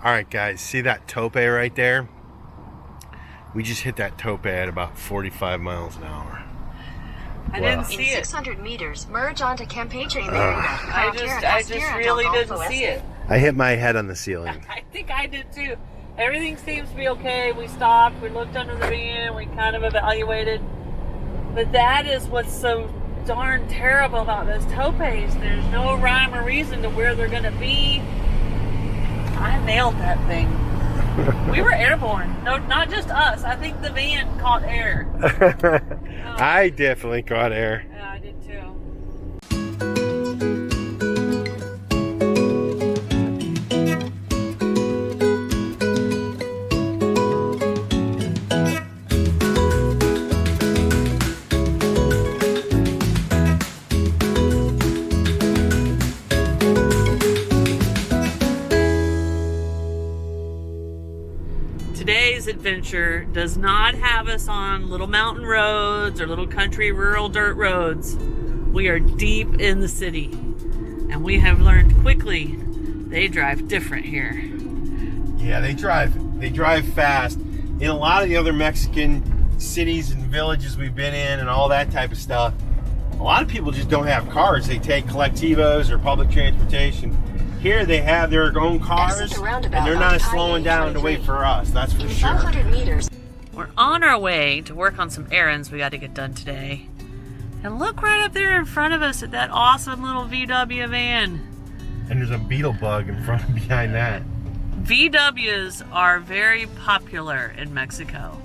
Alright guys, see that tope right there? We just hit that tope at about 45 miles an hour. I didn't see it. In 600 meters, merge onto Campeche, Merida. I just really didn't see it. I hit my head on the ceiling. I think I did too. Everything seems to be okay. We stopped, we looked under the van, we kind of evaluated. But that is what's so darn terrible about those topes. There's no rhyme or reason to where they're going to be. I nailed that thing. We were airborne. No, not just us. I think the van caught air. I definitely caught air. Yeah, I did too. Today's adventure does not have us on little mountain roads or little country rural dirt roads. We are deep in the city, and we have learned quickly they drive different here. Yeah, they drive fast. In a lot of the other Mexican cities and villages we've been in and all that type of stuff, a lot of people just don't have cars. They take collectivos or public transportation. Here they have their own cars, and they're not slowing down to wait for us, that's for sure. 500 meters. We're on our way to work on some errands we got to get done today. And look right up there in front of us at that awesome little VW van. And there's a beetle bug in front and behind that. VWs are very popular in Mexico.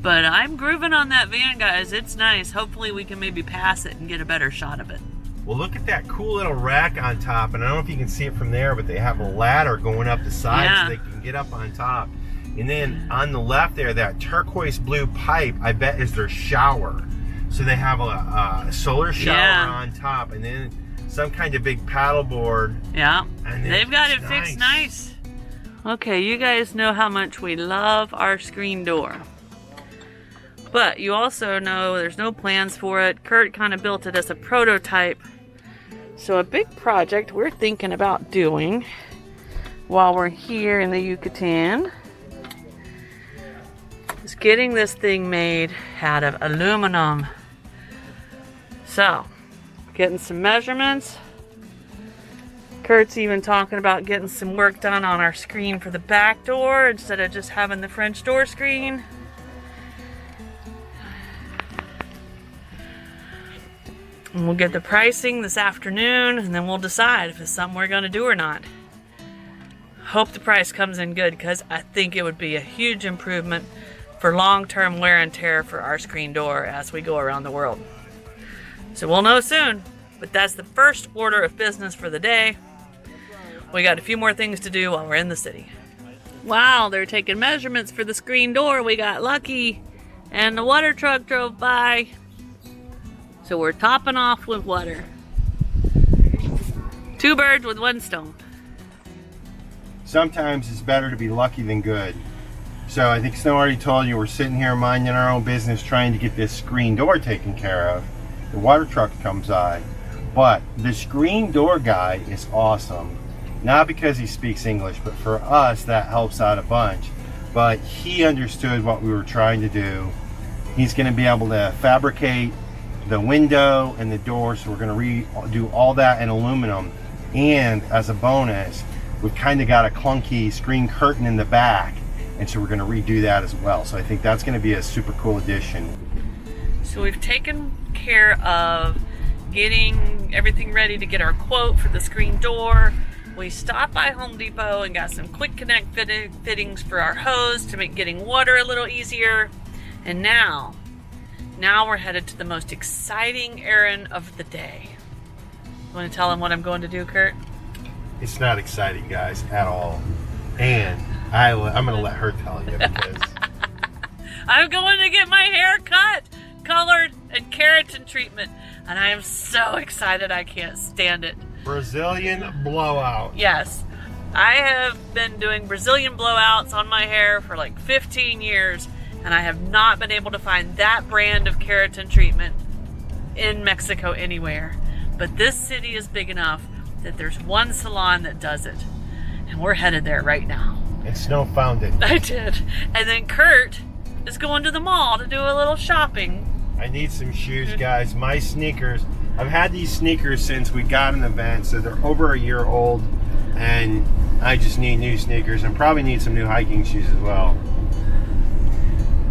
But I'm grooving on that van, guys. It's nice. Hopefully we can maybe pass it and get a better shot of it. Well, look at that cool little rack on top, and I don't know if you can see it from there, but they have a ladder going up the side so they can get up on top. And then on the left there, that turquoise blue pipe, I bet is their shower. So they have a solar shower on top, and then some kind of big paddle board. Yeah, and they've got it fixed nice. Okay, you guys know how much we love our screen door. But you also know there's no plans for it. Curt kind of built it as a prototype. So a big project we're thinking about doing while we're here in the Yucatan is getting this thing made out of aluminum. So, getting some measurements. Curt's even talking about getting some work done on our screen for the back door instead of just having the French door screen. And we'll get the pricing this afternoon, and then we'll decide if it's something we're going to do or not. Hope the price comes in good, because I think it would be a huge improvement for long-term wear and tear for our screen door as we go around the world. So we'll know soon, but that's the first order of business for the day. We got a few more things to do while we're in the city. Wow, they're taking measurements for the screen door. We got lucky, and the water truck drove by. So we're topping off with water. 2 birds with 1 stone. Sometimes it's better to be lucky than good. So I think Snow already told you we're sitting here minding our own business trying to get this screen door taken care of. The water truck comes by. But the screen door guy is awesome. Not because he speaks English, but for us that helps out a bunch. But he understood what we were trying to do. He's going to be able to fabricate the window and the door, so we're going to redo all that in aluminum. And as a bonus, we've kind of got a clunky screen curtain in the back, and so we're going to redo that as well. So I think that's going to be a super cool addition. So we've taken care of getting everything ready to get our quote for the screen door. We stopped by Home Depot and got some quick connect fittings for our hose to make getting water a little easier. And now we're headed to the most exciting errand of the day. You want to tell them what I'm going to do, Curt? It's not exciting, guys, at all. And I'm going to let her tell you because I'm going to get my hair cut, colored, and keratin treatment. And I am so excited I can't stand it. Brazilian blowout. Yes. I have been doing Brazilian blowouts on my hair for like 15 years. And I have not been able to find that brand of keratin treatment in Mexico anywhere. But this city is big enough that there's one salon that does it. And we're headed there right now. And Snow found it. I did. And then Curt is going to the mall to do a little shopping. I need some shoes, guys. My sneakers. I've had these sneakers since we got in the van, so they're over a year old. And I just need new sneakers and probably need some new hiking shoes as well.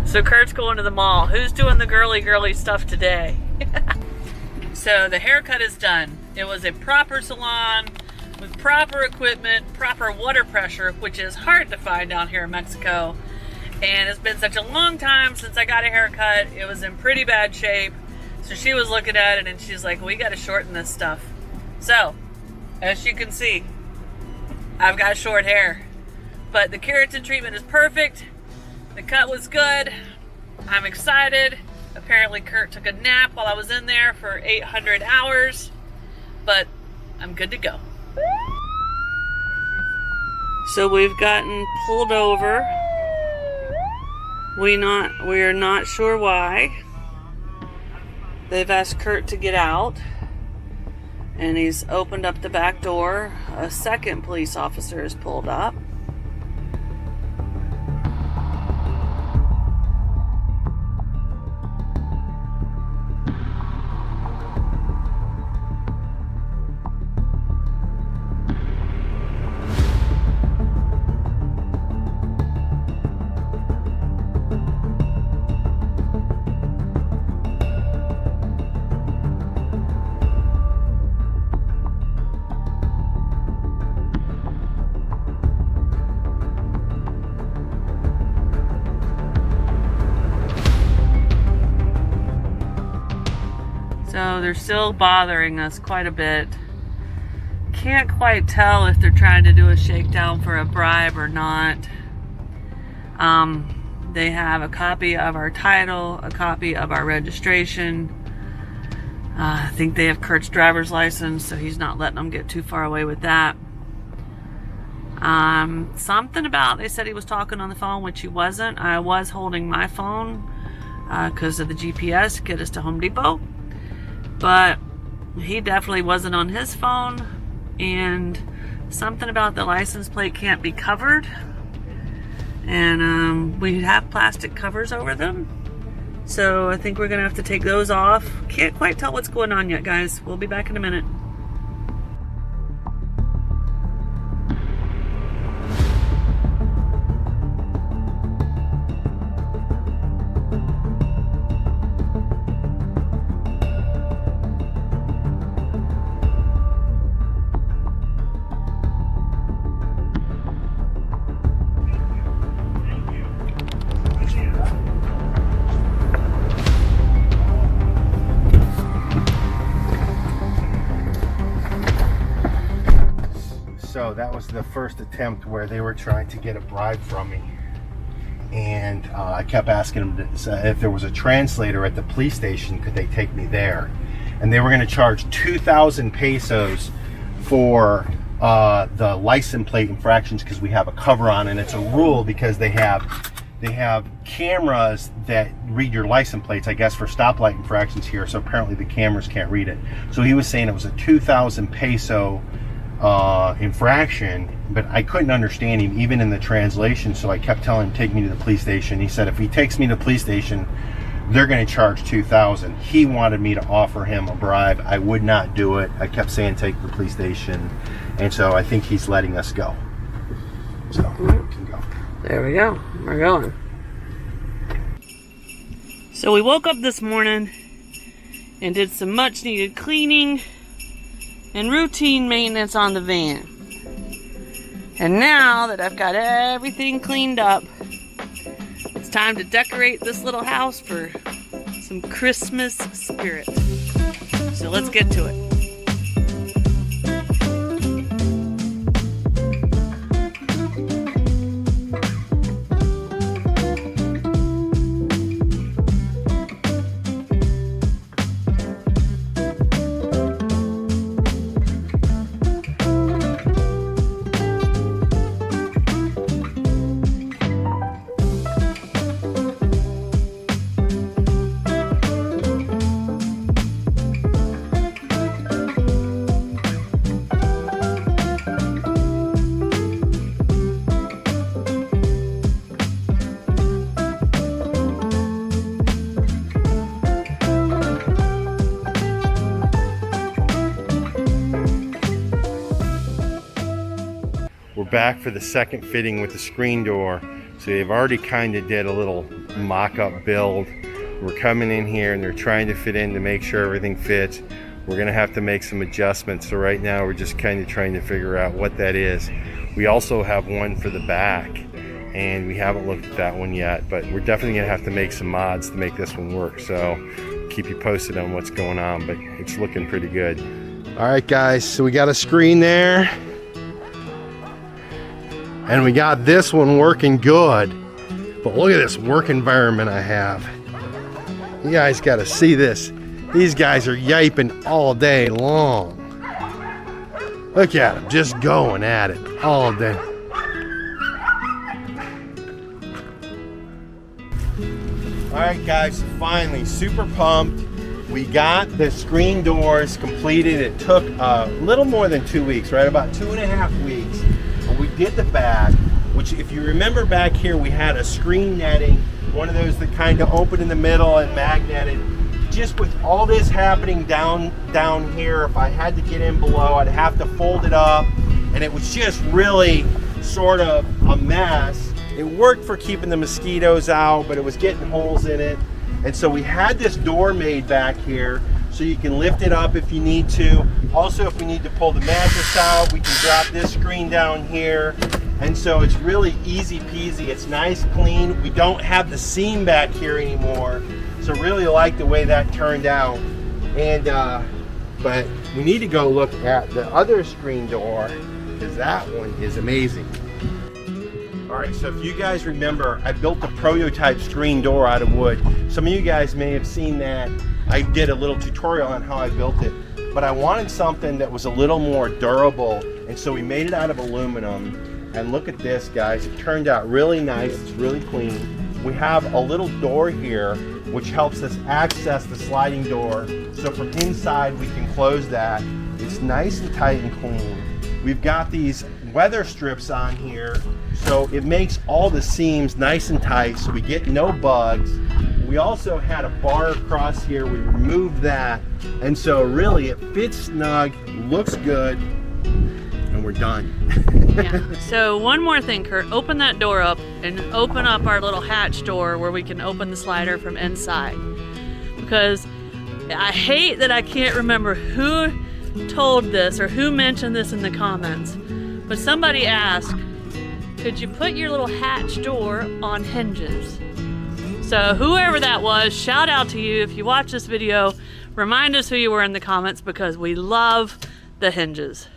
So Curt's going to the mall. Who's doing the girly stuff today? So the haircut is done. It was a proper salon with proper equipment, proper water pressure, which is hard to find down here in Mexico. And it's been such a long time since I got a haircut. It was in pretty bad shape. So she was looking at it and she's like, we got to shorten this stuff. So, as you can see, I've got short hair. But the keratin treatment is perfect. The cut was good. I'm excited. Apparently Curt took a nap while I was in there for 800 hours. But I'm good to go. So we've gotten pulled over. We're not sure why. They've asked Curt to get out. And he's opened up the back door. A second police officer is pulled up. So they're still bothering us quite a bit. Can't quite tell if they're trying to do a shakedown for a bribe or not. They have a copy of our title, a copy of our registration. I think they have Curt's driver's license, so he's not letting them get too far away with that. Something about, they said he was talking on the phone, which he wasn't. I was holding my phone because of the GPS to get us to Home Depot. But he definitely wasn't on his phone, and something about the license plate can't be covered, and we have plastic covers over them, so I think we're gonna have to take those off. Can't quite tell what's going on yet, guys. We'll be back in a minute. So that was the first attempt where they were trying to get a bribe from me. And I kept asking them if there was a translator at the police station, could they take me there? And they were going to charge 2,000 pesos for the license plate infractions because we have a cover on, and it's a rule because they have cameras that read your license plates, I guess, for stoplight infractions here. So apparently the cameras can't read it. So he was saying it was a 2,000 peso infraction, but I couldn't understand him even in the translation, so I kept telling him, take me to the police station. He said if he takes me to the police station, they're going to charge 2,000. He wanted me to offer him a bribe. I would not do it. I kept saying take the police station, and so I think he's letting us go. So we can go. There we go. We're going. So we woke up this morning and did some much needed cleaning and routine maintenance on the van. And now that I've got everything cleaned up, it's time to decorate this little house for some Christmas spirit. So let's get to it. back for the second fitting with the screen door. So they've already kind of did a little mock-up build. We're coming in here and they're trying to fit in to make sure everything fits. We're gonna have to make some adjustments. So right now we're just kind of trying to figure out what that is. We also have one for the back and we haven't looked at that one yet, but we're definitely gonna have to make some mods to make this one work. So keep you posted on what's going on, but it's looking pretty good. All right guys, so we got a screen there and we got this one working good. But look at this work environment I have. You guys got to see this. These guys are yiping all day long. Look at them, just going at it all day. All right guys, finally, super pumped. We got the screen doors completed. It took a little more than 2 weeks, right? About 2.5 weeks. But we did the back, which if you remember back here, we had a screen netting, one of those that kind of opened in the middle and magneted. Just with all this happening down here, if I had to get in below, I'd have to fold it up. And it was just really sort of a mess. It worked for keeping the mosquitoes out, but it was getting holes in it. And so we had this door made back here so you can lift it up if you need to. Also, if we need to pull the mattress out, we can drop this screen down here. And so it's really easy peasy. It's nice, clean. We don't have the seam back here anymore. So really like the way that turned out. And but we need to go look at the other screen door because that one is amazing. All right, so if you guys remember, I built a prototype screen door out of wood. Some of you guys may have seen that. I did a little tutorial on how I built it, but I wanted something that was a little more durable, and so we made it out of aluminum. And look at this, guys. It turned out really nice. It's really clean. We have a little door here, which helps us access the sliding door. So from inside, we can close that. It's nice and tight and clean. We've got these weather strips on here, so it makes all the seams nice and tight so we get no bugs. We also had a bar across here. We removed that, and so really it fits snug, looks good, and we're done. Yeah. So one more thing, Curt, open that door up and open up our little hatch door where we can open the slider from inside, because I hate that I can't remember who told this or who mentioned this in the comments, but somebody asked, could you put your little hatch door on hinges? So whoever that was, shout out to you. If you watch this video, remind us who you were in the comments because we love the hinges.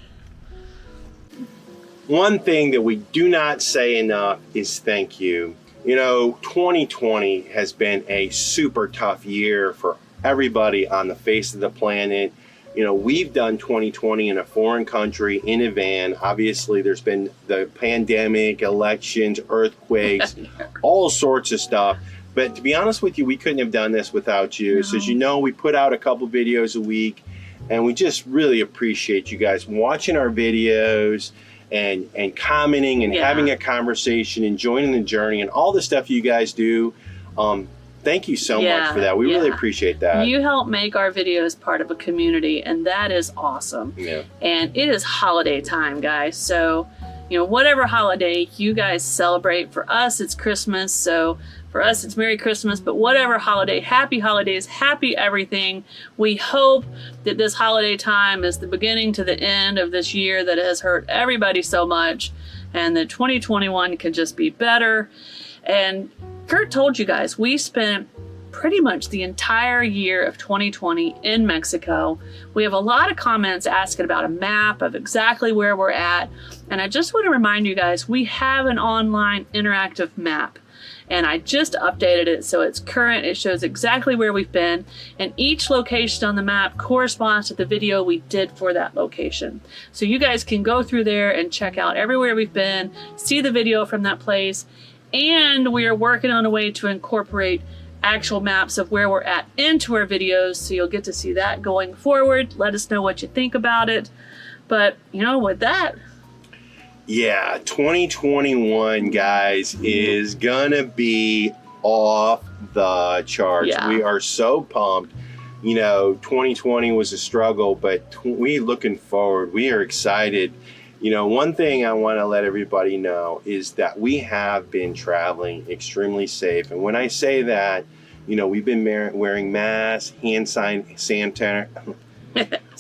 One thing that we do not say enough is thank you. You know, 2020 has been a super tough year for everybody on the face of the planet. You know, we've done 2020 in a foreign country, in a van. Obviously, there's been the pandemic, elections, earthquakes, all sorts of stuff. But to be honest with you, we couldn't have done this without you. No. So as you know, we put out a couple videos a week, and we just really appreciate you guys watching our videos and commenting and having a conversation and joining the journey and all the stuff you guys do. Thank you so much for that. We really appreciate that. You help make our videos part of a community, and that is awesome. Yeah. And it is holiday time, guys. So, you know, whatever holiday you guys celebrate, for us, it's Christmas. So for us, it's Merry Christmas, but whatever holiday, happy holidays, happy everything. We hope that this holiday time is the beginning to the end of this year that has hurt everybody so much, and that 2021 can just be better. And Curt told you guys, we spent pretty much the entire year of 2020 in Mexico. We have a lot of comments asking about a map of exactly where we're at. And I just want to remind you guys, we have an online interactive map. And I just updated it so it's current. It shows exactly where we've been. And each location on the map corresponds to the video we did for that location. So you guys can go through there and check out everywhere we've been, see the video from that place. And we are working on a way to incorporate actual maps of where we're at into our videos, so you'll get to see that going forward. Let us know what you think about it. But, you know, with that... Yeah, 2021, guys, is gonna be off the charts. Yeah. We are so pumped. You know, 2020 was a struggle, but we looking forward. We are excited. You know, one thing I want to let everybody know is that we have been traveling extremely safe. And when I say that, you know, we've been wearing masks, hand sanitizer.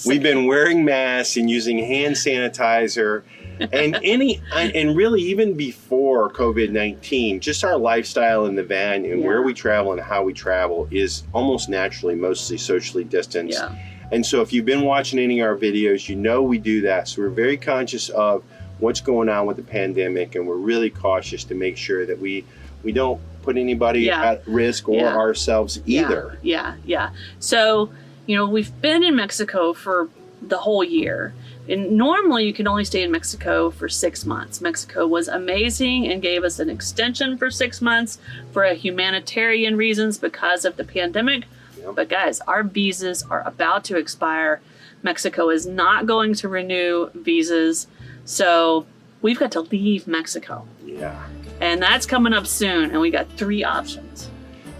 We've been wearing masks and using hand sanitizer. And really even before COVID-19, just our lifestyle in the van and where we travel and how we travel is almost naturally mostly socially distanced. Yeah. And so if you've been watching any of our videos, you know we do that. So we're very conscious of what's going on with the pandemic, and we're really cautious to make sure that we don't put anybody at risk or ourselves either. Yeah. So, you know, we've been in Mexico for the whole year. And normally you can only stay in Mexico for 6 months. Mexico was amazing and gave us an extension for 6 months for a humanitarian reasons because of the pandemic. But guys, our visas are about to expire. Mexico is not going to renew visas. So we've got to leave Mexico. Yeah. And that's coming up soon. And we got 3 options.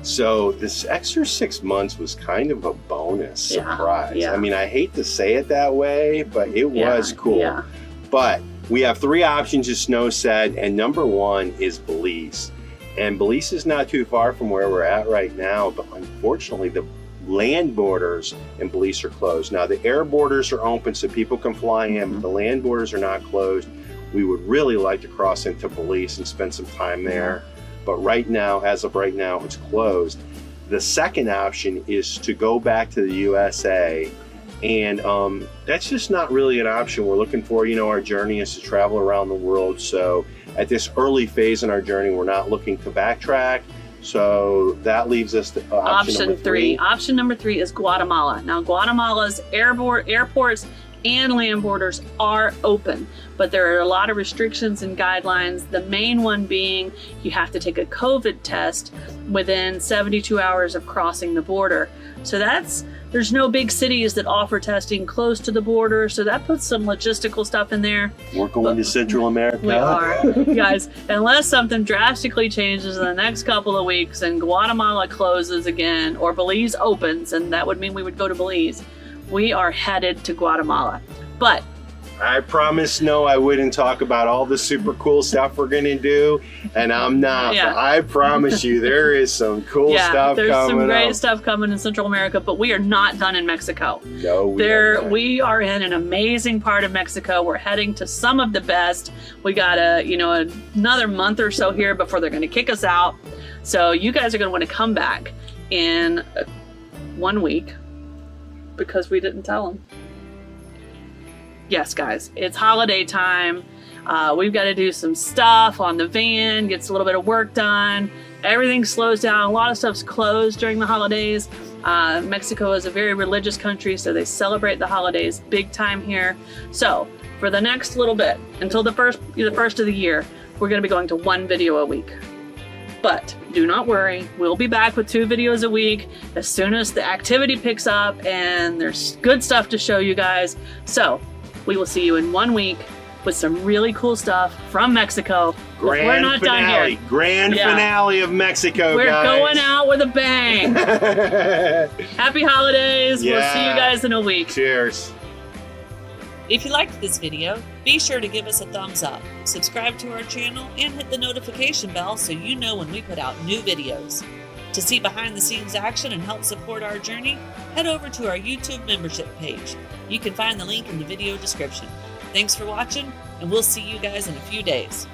So this extra 6 months was kind of a bonus surprise. Yeah. I mean, I hate to say it that way, but it was cool. Yeah. But we have 3 options, as Snow said, and number 1 is Belize. And Belize is not too far from where we're at right now, but unfortunately the land borders in Belize are closed. Now the air borders are open so people can fly in, but the land borders are not closed. We would really like to cross into Belize and spend some time there. But right now, as of right now, it's closed. The second option is to go back to the USA, and that's just not really an option we're looking for. You know, our journey is to travel around the world, so at this early phase in our journey, we're not looking to backtrack. So that leaves us to option number 3. Option number 3 is Guatemala. Now, Guatemala's airports and land borders are open, but there are a lot of restrictions and guidelines. The main one being you have to take a COVID test within 72 hours of crossing the border. So there's no big cities that offer testing close to the border, so that puts some logistical stuff in there. We're going to Central America. We are. Guys, unless something drastically changes in the next couple of weeks and Guatemala closes again or Belize opens, and that would mean we would go to Belize, we are headed to Guatemala. But I promised Snow I wouldn't talk about all the super cool stuff we're gonna do, and I'm not. Yeah. But I promise you, there is some cool stuff coming there's some great up. stuff coming in Central America, but we are not done in Mexico. No, we are in an amazing part of Mexico. We're heading to some of the best. We got another month or so here before they're gonna kick us out. So you guys are gonna want to come back in 1 week because we didn't tell them. Yes, guys, it's holiday time. We've got to do some stuff on the van, get a little bit of work done. Everything slows down. A lot of stuff's closed during the holidays. Mexico is a very religious country, so they celebrate the holidays big time here. So for the next little bit, until the first of the year, we're going to be going to 1 video a week. But do not worry, we'll be back with 2 videos a week as soon as the activity picks up and there's good stuff to show you guys. So we will see you in 1 week with some really cool stuff from Mexico. We're not done here. Grand finale of Mexico, We're guys. going out with a bang. Happy holidays. Yeah. We'll see you guys in a week. Cheers. If you liked this video, be sure to give us a thumbs up, subscribe to our channel, and hit the notification bell so you know when we put out new videos. To see behind the scenes action and help support our journey, head over to our YouTube membership page. You can find the link in the video description. Thanks for watching, and we'll see you guys in a few days.